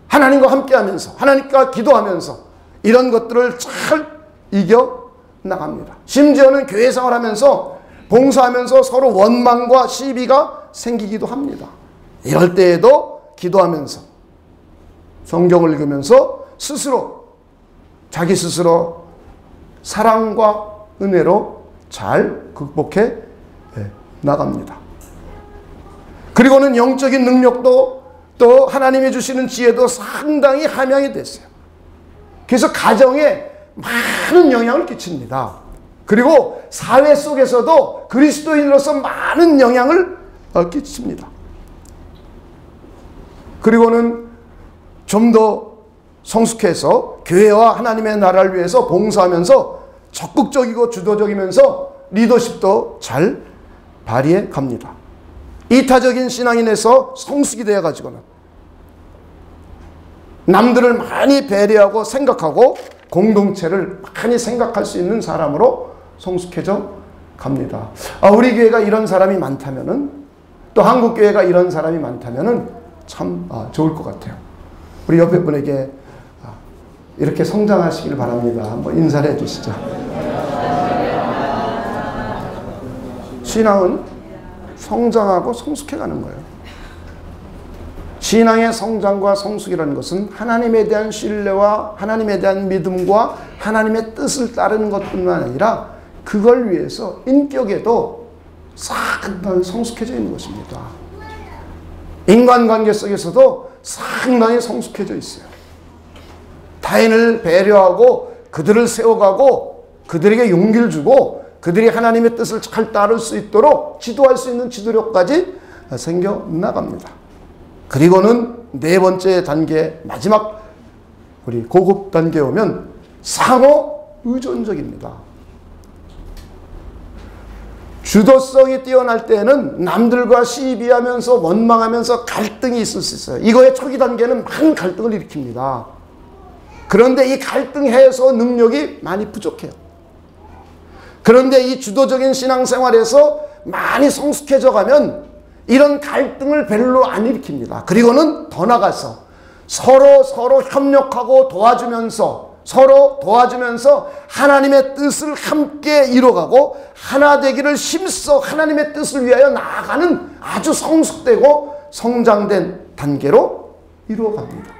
하나님과 함께하면서, 하나님과 기도하면서 이런 것들을 잘 이겨나갑니다. 심지어는 교회 생활하면서, 봉사하면서 서로 원망과 시비가 생기기도 합니다. 이럴 때에도 기도하면서, 성경을 읽으면서 스스로, 자기 스스로 사랑과 은혜로 잘 극복해 나갑니다. 그리고는 영적인 능력도, 또 하나님이 주시는 지혜도 상당히 함양이 됐어요. 그래서 가정에 많은 영향을 끼칩니다. 그리고 사회 속에서도 그리스도인으로서 많은 영향을 끼칩니다. 그리고는 좀 더 성숙해서 교회와 하나님의 나라를 위해서 봉사하면서 적극적이고 주도적이면서 리더십도 잘 발휘해 갑니다. 이타적인 신앙인에서 성숙이 되어 가지고는 남들을 많이 배려하고 생각하고 공동체를 많이 생각할 수 있는 사람으로 성숙해져 갑니다. 우리 교회가 이런 사람이 많다면은, 또 한국 교회가 이런 사람이 많다면은 참 좋을 것 같아요. 우리 옆에 분에게 이렇게 성장하시길 바랍니다. 한번 인사를 해주시죠. 신앙은 성장하고 성숙해가는 거예요. 신앙의 성장과 성숙이라는 것은 하나님에 대한 신뢰와 하나님에 대한 믿음과 하나님의 뜻을 따르는 것뿐만 아니라 그걸 위해서 인격에도 상당히 성숙해져 있는 것입니다. 인간관계 속에서도 상당히 성숙해져 있어요. 타인을 배려하고 그들을 세워가고 그들에게 용기를 주고 그들이 하나님의 뜻을 잘 따를 수 있도록 지도할 수 있는 지도력까지 생겨나갑니다. 그리고는 네 번째 단계, 마지막 우리 고급 단계에 오면 상호 의존적입니다. 주도성이 뛰어날 때에는 남들과 시비하면서 원망하면서 갈등이 있을 수 있어요. 이거의 초기 단계는 많은 갈등을 일으킵니다. 그런데 이 갈등 해소 능력이 많이 부족해요. 그런데 이 주도적인 신앙생활에서 많이 성숙해져 가면 이런 갈등을 별로 안 일으킵니다. 그리고는 더 나가서 서로 협력하고 도와주면서, 서로 도와주면서 하나님의 뜻을 함께 이뤄가고 하나 되기를 힘써 하나님의 뜻을 위하여 나아가는 아주 성숙되고 성장된 단계로 이루어갑니다.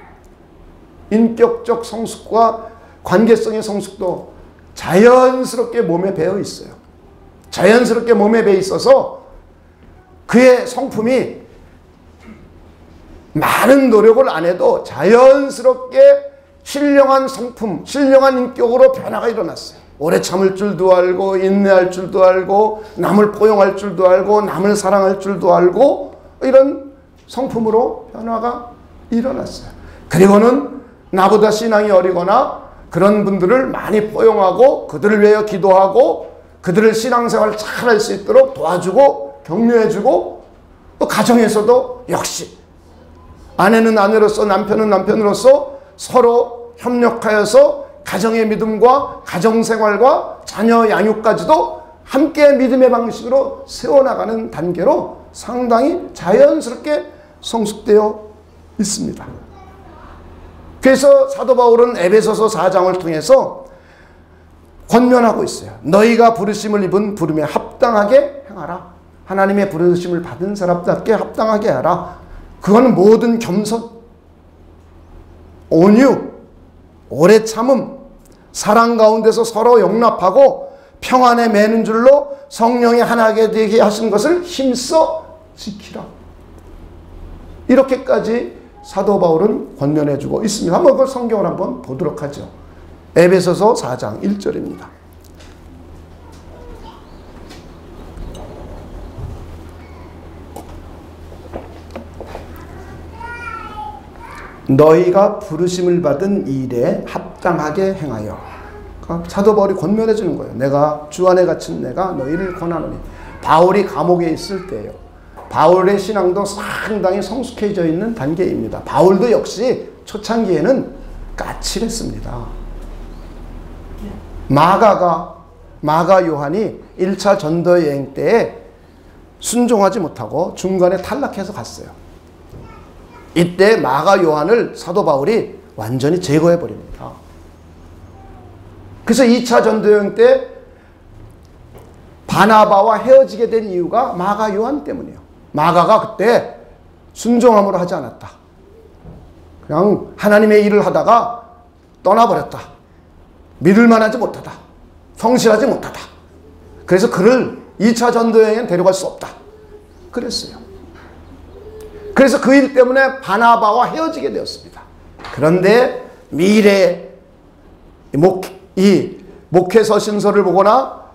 인격적 성숙과 관계성의 성숙도 자연스럽게 몸에 배어 있어요. 자연스럽게 몸에 배어 있어서 그의 성품이 많은 노력을 안 해도 자연스럽게 신령한 성품, 신령한 인격으로 변화가 일어났어요. 오래 참을 줄도 알고, 인내할 줄도 알고, 남을 포용할 줄도 알고, 남을 사랑할 줄도 알고, 이런 성품으로 변화가 일어났어요. 그리고는 나보다 신앙이 어리거나 그런 분들을 많이 포용하고 그들을 위하여 기도하고 그들을 신앙생활을 잘 할 수 있도록 도와주고 격려해주고, 또 가정에서도 역시 아내는 아내로서 남편은 남편으로서 서로 협력하여서 가정의 믿음과 가정생활과 자녀 양육까지도 함께 믿음의 방식으로 세워나가는 단계로 상당히 자연스럽게 성숙되어 있습니다. 그래서 사도 바울은 에베소서 4장을 통해서 권면하고 있어요. 너희가 부르심을 입은 부름에 합당하게 행하라. 하나님의 부르심을 받은 사람답게 합당하게 하라. 그거는 모든 겸손, 온유, 오래 참음, 사랑 가운데서 서로 용납하고 평안에 매는 줄로 성령이 하나게 되게 하신 것을 힘써 지키라. 이렇게까지 사도 바울은 권면해주고 있습니다. 한번 그 성경을 한번 보도록 하죠. 에베소서 4장 1절입니다. 너희가 부르심을 받은 일에 합당하게 행하여. 그러니까 사도 바울이 권면해 주는 거예요. 내가 주 안에 갇힌 내가 너희를 권하노니. 바울이 감옥에 있을 때예요. 바울의 신앙도 상당히 성숙해져 있는 단계입니다. 바울도 역시 초창기에는 까칠했습니다. 마가 요한이 1차 전도 여행 때에 순종하지 못하고 중간에 탈락해서 갔어요. 이때 마가 요한을 사도 바울이 완전히 제거해 버립니다. 그래서 2차 전도여행 때 바나바와 헤어지게 된 이유가 마가 요한 때문이에요. 마가가 그때 순종함으로 하지 않았다. 그냥 하나님의 일을 하다가 떠나버렸다. 믿을만하지 못하다. 성실하지 못하다. 그래서 그를 2차 전도여행엔 데려갈 수 없다. 그랬어요. 그래서 그 일 때문에 바나바와 헤어지게 되었습니다. 그런데 미래 목회 서신서를 보거나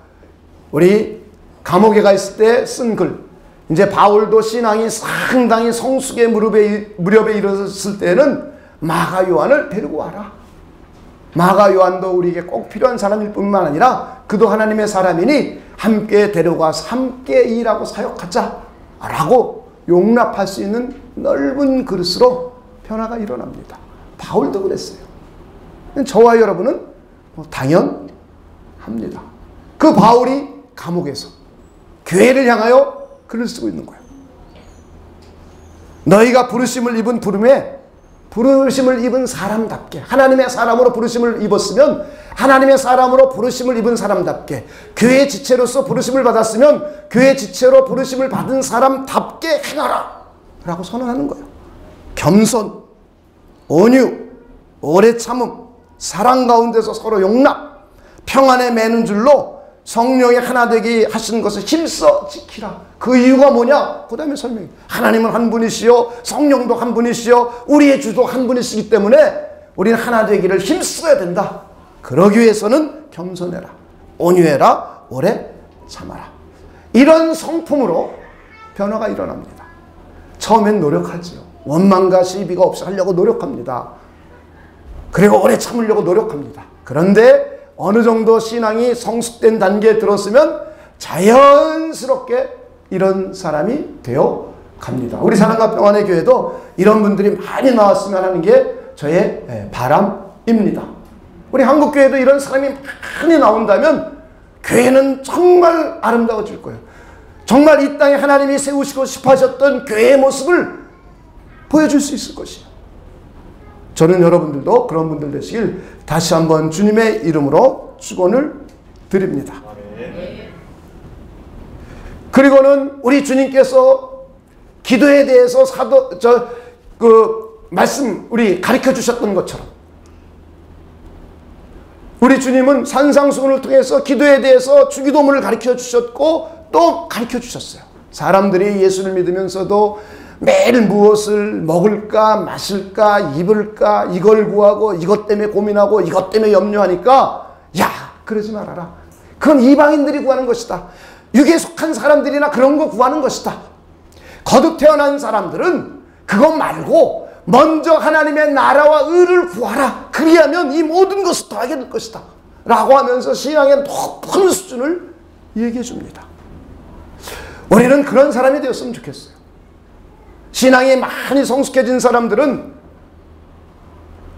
우리 감옥에 가 있을 때 쓴 글, 이제 바울도 신앙이 상당히 성숙의 무렵에 이르렀을 때는 마가 요한을 데리고 와라. 마가 요한도 우리에게 꼭 필요한 사람일 뿐만 아니라 그도 하나님의 사람이니 함께 데려가서 함께 일하고 사역하자라고 용납할 수 있는 넓은 그릇으로 변화가 일어납니다. 바울도 그랬어요. 저와 여러분은 당연합니다. 그 바울이 감옥에서 교회를 향하여 글을 쓰고 있는 거예요. 너희가 부르심을 입은 부르심을 입은 사람답게, 하나님의 사람으로 부르심을 입었으면 하나님의 사람으로 부르심을 입은 사람답게, 교회 지체로서 부르심을 받았으면 교회 지체로 부르심을 받은 사람답게 행하라 라고 선언하는 거예요. 겸손, 온유, 오래 참음, 사랑 가운데서 서로 용납, 평안에 매는 줄로 성령이 하나 되게 하신 것을 힘써 지키라. 그 이유가 뭐냐? 그 다음에 설명해. 하나님은 한 분이시요, 성령도 한 분이시요, 우리의 주도 한 분이시기 때문에 우리는 하나 되기를 힘써야 된다. 그러기 위해서는 겸손해라, 온유해라, 오래 참아라. 이런 성품으로 변화가 일어납니다. 처음엔 노력하죠. 원망과 시비가 없이 하려고 노력합니다. 그리고 오래 참으려고 노력합니다. 그런데 어느 정도 신앙이 성숙된 단계에 들었으면 자연스럽게 이런 사람이 되어 갑니다. 우리 사랑과 평안의 교회도 이런 분들이 많이 나왔으면 하는 게 저의 바람입니다. 우리 한국교회도 이런 사람이 많이 나온다면 교회는 정말 아름다워질 거예요. 정말 이 땅에 하나님이 세우시고 싶어 하셨던 교회의 모습을 보여줄 수 있을 것이에요. 저는 여러분들도 그런 분들 되시길 다시 한번 주님의 이름으로 축원을 드립니다. 그리고는 우리 주님께서 기도에 대해서 말씀 우리 가르쳐 주셨던 것처럼 우리 주님은 산상수훈을 통해서 기도에 대해서 주기도문을 가르쳐 주셨고 또 가르쳐 주셨어요. 사람들이 예수를 믿으면서도 매일 무엇을 먹을까 마실까 입을까 이걸 구하고 이것 때문에 고민하고 이것 때문에 염려하니까 야 그러지 말아라. 그건 이방인들이 구하는 것이다. 육에 속한 사람들이나 그런 거 구하는 것이다. 거듭 태어난 사람들은 그것 말고 먼저 하나님의 나라와 의를 구하라. 그리하면 이 모든 것을 더하게 될 것이다 라고 하면서 신앙의 높은 수준을 얘기해 줍니다. 우리는 그런 사람이 되었으면 좋겠어요. 신앙이 많이 성숙해진 사람들은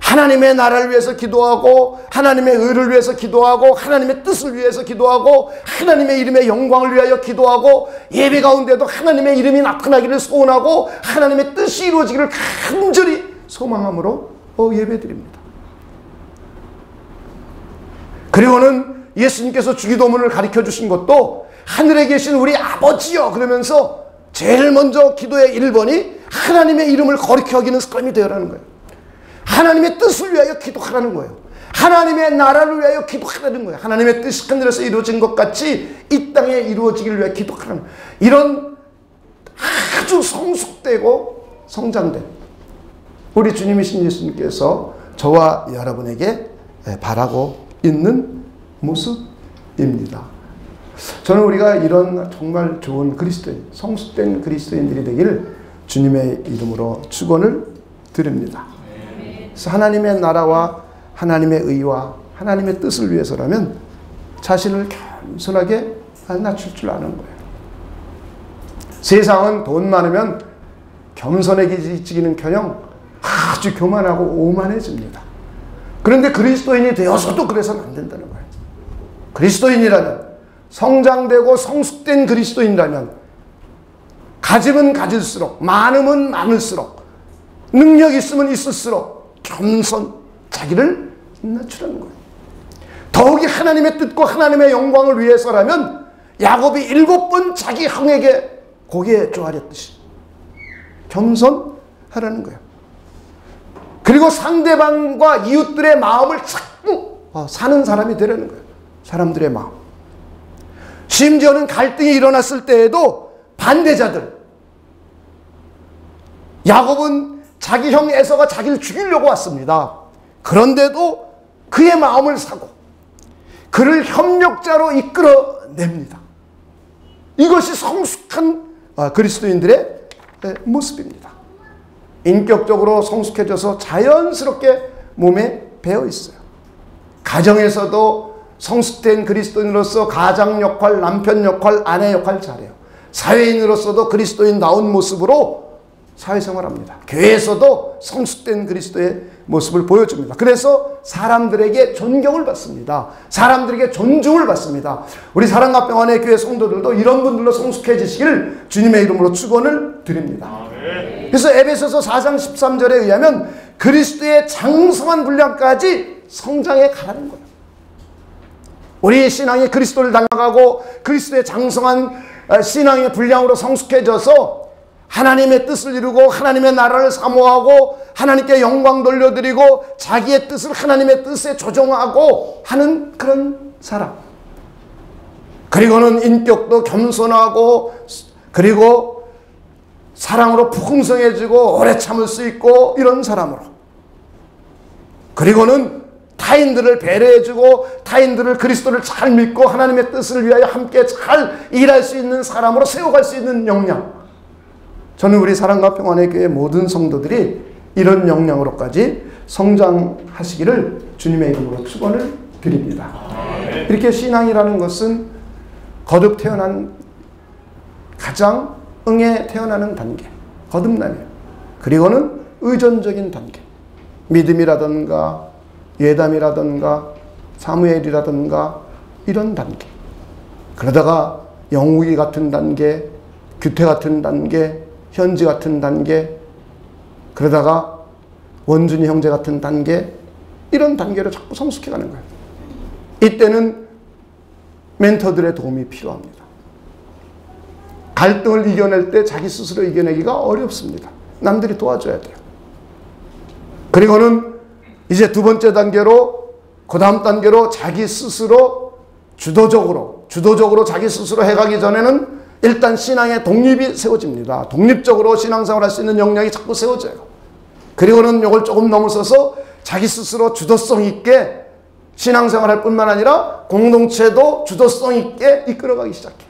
하나님의 나라를 위해서 기도하고 하나님의 의를 위해서 기도하고 하나님의 뜻을 위해서 기도하고 하나님의 이름의 영광을 위하여 기도하고 예배 가운데도 하나님의 이름이 나타나기를 소원하고 하나님의 뜻이 이루어지기를 간절히 소망함으로 예배드립니다. 그리고는 예수님께서 주기도문을 가르쳐 주신 것도 하늘에 계신 우리 아버지여 그러면서 제일 먼저 기도의 1번이 하나님의 이름을 거룩히 여기는 사람이 되어라는 거예요. 하나님의 뜻을 위하여 기도하라는 거예요. 하나님의 나라를 위하여 기도하라는 거예요. 하나님의 뜻이 하늘에서 이루어진 것 같이 이 땅에 이루어지기를 위해 기도하라는 거예요. 이런 아주 성숙되고 성장된 우리 주님이신 예수님께서 저와 여러분에게 바라고 있는 모습입니다. 저는 우리가 이런 정말 좋은 그리스도인, 성숙된 그리스도인들이 되기를 주님의 이름으로 축원을 드립니다. 그래서 하나님의 나라와 하나님의 의와 하나님의 뜻을 위해서라면 자신을 겸손하게 낮출 줄 아는 거예요. 세상은 돈 많으면 겸손해지기는커녕 아주 교만하고 오만해집니다. 그런데 그리스도인이 되어서도 그래서는 안 된다는 거예요. 그리스도인이라면, 성장되고 성숙된 그리스도인이라면 가짐은 가질수록, 많으면 많을수록, 능력 있으면 있을수록 자기를 낮추라는 거예요. 더욱이 하나님의 뜻과 하나님의 영광을 위해서라면 야곱이 7번 자기 형에게 고개 조아렸듯이 겸손하라는 거예요. 그리고 상대방과 이웃들의 마음을 자꾸 사는 사람이 되라는 거예요. 사람들의 마음. 심지어는 갈등이 일어났을 때에도 반대자들, 야곱은 자기 형 에서가 자기를 죽이려고 왔습니다. 그런데도 그의 마음을 사고 그를 협력자로 이끌어냅니다. 이것이 성숙한 그리스도인들의 모습입니다. 인격적으로 성숙해져서 자연스럽게 몸에 배어 있어요. 가정에서도 성숙된 그리스도인으로서 가장 역할, 남편 역할, 아내 역할 잘해요. 사회인으로서도 그리스도인다운 모습으로 사회생활합니다. 교회에서도 성숙된 그리스도의 모습을 보여줍니다. 그래서 사람들에게 존경을 받습니다. 사람들에게 존중을 받습니다. 우리 사랑과 평안의 교회 성도들도 이런 분들로 성숙해지시길 주님의 이름으로 축원을 드립니다. 그래서 에베소서 4장 13절에 의하면 그리스도의 장성한 분량까지 성장해 가라는 거예요. 우리 신앙이 그리스도를 닮아가고 그리스도의 장성한 신앙의 분량으로 성숙해져서 하나님의 뜻을 이루고 하나님의 나라를 사모하고 하나님께 영광 돌려드리고 자기의 뜻을 하나님의 뜻에 조정하고 하는 그런 사람. 그리고는 인격도 겸손하고 그리고 사랑으로 풍성해지고 오래 참을 수 있고 이런 사람으로. 그리고는 타인들을 배려해주고 타인들을 그리스도를 잘 믿고 하나님의 뜻을 위하여 함께 잘 일할 수 있는 사람으로 세워갈 수 있는 역량. 저는 우리 사랑과 평안의 교회 모든 성도들이 이런 역량으로까지 성장하시기를 주님의 이름으로 축원을 드립니다. 이렇게 신앙이라는 것은 거듭 태어난 가장 응에 태어나는 단계, 거듭남이에요. 그리고는 의존적인 단계, 믿음이라든가 예담이라든가 사무엘이라든가 이런 단계. 그러다가 영우기 같은 단계, 규태 같은 단계, 현지 같은 단계, 그러다가 원준이 형제 같은 단계, 이런 단계로 자꾸 성숙해가는 거예요. 이때는 멘토들의 도움이 필요합니다. 갈등을 이겨낼 때 자기 스스로 이겨내기가 어렵습니다. 남들이 도와줘야 돼요. 그리고는 이제 두 번째 단계로, 그 다음 단계로 자기 스스로 주도적으로 자기 스스로 해가기 전에는 일단 신앙의 독립이 세워집니다. 독립적으로 신앙생활 할 수 있는 역량이 자꾸 세워져요. 그리고는 이걸 조금 넘어서서 자기 스스로 주도성 있게 신앙생활 할 뿐만 아니라 공동체도 주도성 있게 이끌어가기 시작해요.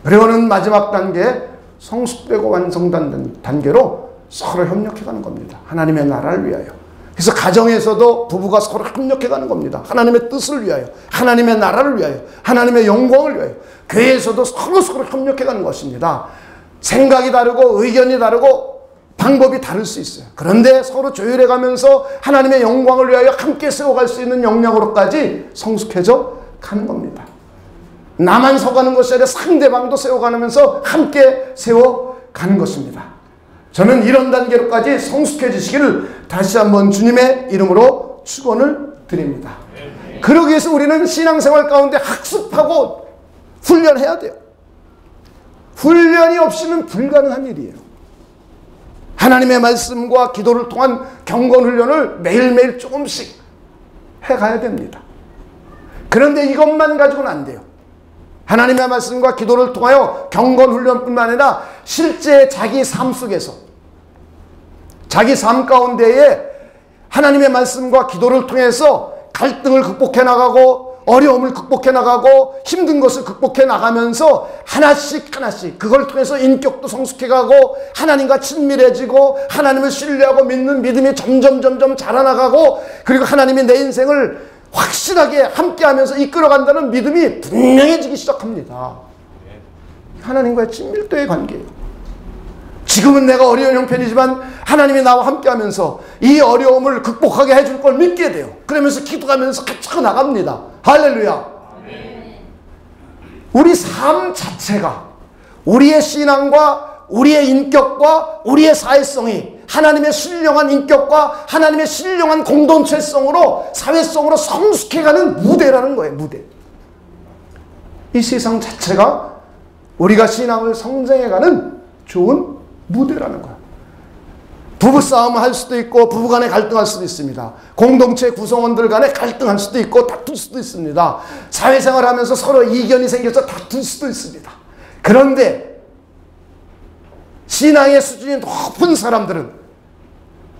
그리고는 마지막 단계, 성숙되고 완성된 단계로 서로 협력해가는 겁니다. 하나님의 나라를 위하여. 그래서 가정에서도 부부가 서로 협력해가는 겁니다. 하나님의 뜻을 위하여, 하나님의 나라를 위하여, 하나님의 영광을 위하여. 교회에서도 서로 협력해가는 것입니다. 생각이 다르고 의견이 다르고 방법이 다를 수 있어요. 그런데 서로 조율해가면서 하나님의 영광을 위하여 함께 세워갈 수 있는 역량으로까지 성숙해져 가는 겁니다. 나만 서가는 것이 아니라 상대방도 세워가면서 함께 세워가는 것입니다. 저는 이런 단계로까지 성숙해지시기를 다시 한번 주님의 이름으로 축원을 드립니다. 그러기 위해서 우리는 신앙생활 가운데 학습하고 훈련해야 돼요. 훈련이 없이는 불가능한 일이에요. 하나님의 말씀과 기도를 통한 경건 훈련을 매일매일 조금씩 해가야 됩니다. 그런데 이것만 가지고는 안 돼요. 하나님의 말씀과 기도를 통하여 경건 훈련뿐만 아니라 실제 자기 삶 속에서, 자기 삶 가운데에 하나님의 말씀과 기도를 통해서 갈등을 극복해 나가고 어려움을 극복해 나가고 힘든 것을 극복해 나가면서 하나씩 그걸 통해서 인격도 성숙해 가고 하나님과 친밀해지고 하나님을 신뢰하고 믿는 믿음이 점점 자라나가고 그리고 하나님이 내 인생을 확실하게 함께하면서 이끌어간다는 믿음이 분명해지기 시작합니다. 하나님과의 친밀도의 관계예요. 지금은 내가 어려운 형편이지만 하나님이 나와 함께하면서 이 어려움을 극복하게 해줄 걸 믿게 돼요. 그러면서 기도하면서 같이 나갑니다. 할렐루야. 우리 삶 자체가 우리의 신앙과 우리의 인격과 우리의 사회성이 하나님의 신령한 인격과 하나님의 신령한 공동체성으로 사회성으로 성숙해가는 무대라는 거예요. 무대. 이 세상 자체가 우리가 신앙을 성장해가는 좋은 무대라는 거예요. 부부싸움을 할 수도 있고 부부간에 갈등할 수도 있습니다. 공동체 구성원들 간에 갈등할 수도 있고 다툴 수도 있습니다. 사회생활을 하면서 서로 이견이 생겨서 다툴 수도 있습니다. 그런데 신앙의 수준이 높은 사람들은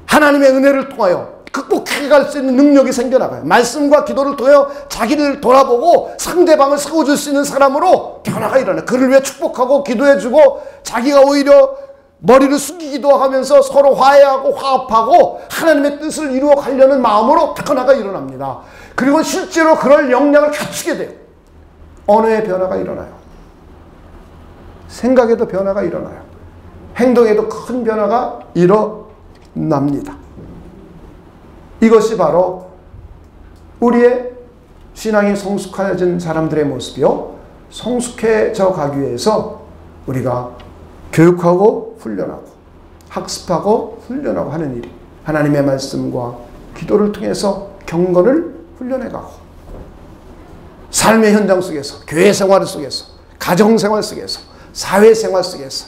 하나님의 은혜를 통하여 극복해 갈 수 있는 능력이 생겨나가요. 말씀과 기도를 통하여 자기를 돌아보고 상대방을 세워줄 수 있는 사람으로 변화가 일어나요. 그를 위해 축복하고 기도해주고 자기가 오히려 머리를 숙이기도 하면서 서로 화해하고 화합하고 하나님의 뜻을 이루어 가려는 마음으로 변화가 일어납니다. 그리고 실제로 그럴 역량을 갖추게 돼요. 언어의 변화가 일어나요. 생각에도 변화가 일어나요. 행동에도 큰 변화가 일어납니다. 이것이 바로 우리의 신앙이 성숙해진 사람들의 모습이요. 성숙해져 가기 위해서 우리가 교육하고 훈련하고 학습하고 훈련하고 하는 일이 하나님의 말씀과 기도를 통해서 경건을 훈련해가고 삶의 현장 속에서 교회 생활 속에서 가정생활 속에서 사회생활 속에서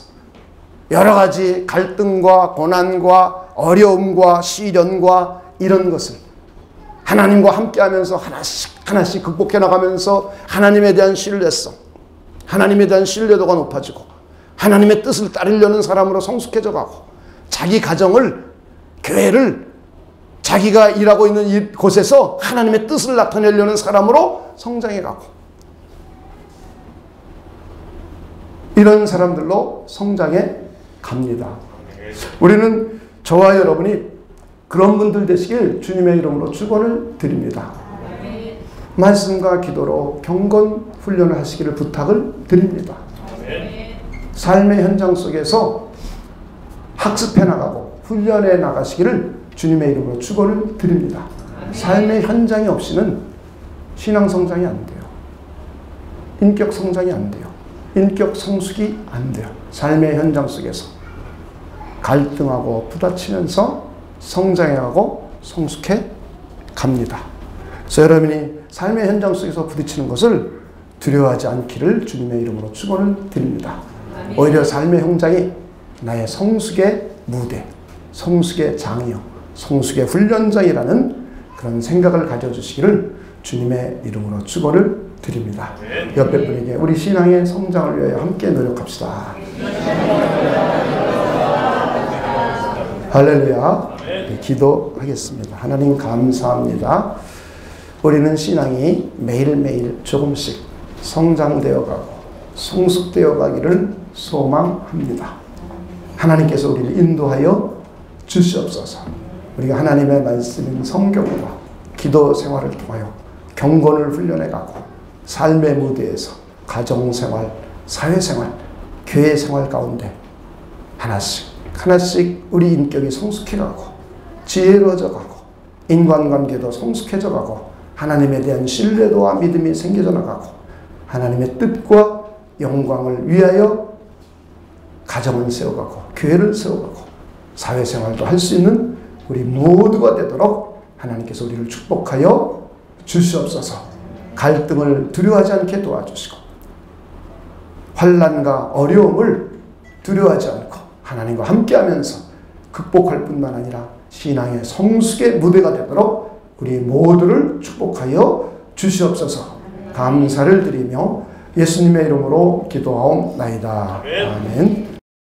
여러 가지 갈등과 고난과 어려움과 시련과 이런 것을 하나님과 함께하면서 하나씩 극복해 나가면서 하나님에 대한 신뢰성, 하나님에 대한 신뢰도가 높아지고 하나님의 뜻을 따르려는 사람으로 성숙해져 가고 자기 가정을, 교회를 자기가 일하고 있는 이곳에서 하나님의 뜻을 나타내려는 사람으로 성장해 가고 이런 사람들로 성장해 갑니다. 우리는 저와 여러분이 그런 분들 되시길 주님의 이름으로 축원을 드립니다. 말씀과 기도로 경건 훈련을 하시기를 부탁을 드립니다. 삶의 현장 속에서 학습해 나가고 훈련해 나가시기를 주님의 이름으로 축원을 드립니다. 삶의 현장이 없이는 신앙 성장이 안 돼요. 인격 성장이 안 돼요. 인격 성숙이 안 돼요. 삶의 현장 속에서 갈등하고 부딪히면서 성장해가고 성숙해 갑니다. 그래서 여러분이 삶의 현장 속에서 부딪히는 것을 두려워하지 않기를 주님의 이름으로 축원을 드립니다. 오히려 삶의 현장이 나의 성숙의 무대, 성숙의 장이요, 성숙의 훈련장이라는 그런 생각을 가져주시기를 주님의 이름으로 축원을 드립니다. 옆에 분에게 우리 신앙의 성장을 위하여 함께 노력합시다. 할렐루야. 기도하겠습니다. 하나님 감사합니다. 우리는 신앙이 매일매일 조금씩 성장되어 가고 성숙되어 가기를 소망합니다. 하나님께서 우리를 인도하여 주시옵소서. 우리가 하나님의 말씀인 성경과 기도 생활을 통하여 경건을 훈련해 가고 삶의 무대에서 가정생활, 사회생활, 교회생활 가운데 하나씩 우리 인격이 성숙해 가고 지혜로워져 가고 인간관계도 성숙해져 가고 하나님에 대한 신뢰도와 믿음이 생겨져 나가고 하나님의 뜻과 영광을 위하여 가정을 세워가고 교회를 세워가고 사회생활도 할 수 있는 우리 모두가 되도록 하나님께서 우리를 축복하여 주시옵소서. 갈등을 두려워하지 않게 도와주시고 환난과 어려움을 두려워하지 않고 하나님과 함께하면서 극복할 뿐만 아니라 신앙의 성숙의 무대가 되도록 우리 모두를 축복하여 주시옵소서. 감사를 드리며 예수님의 이름으로 기도하옵나이다. 아멘.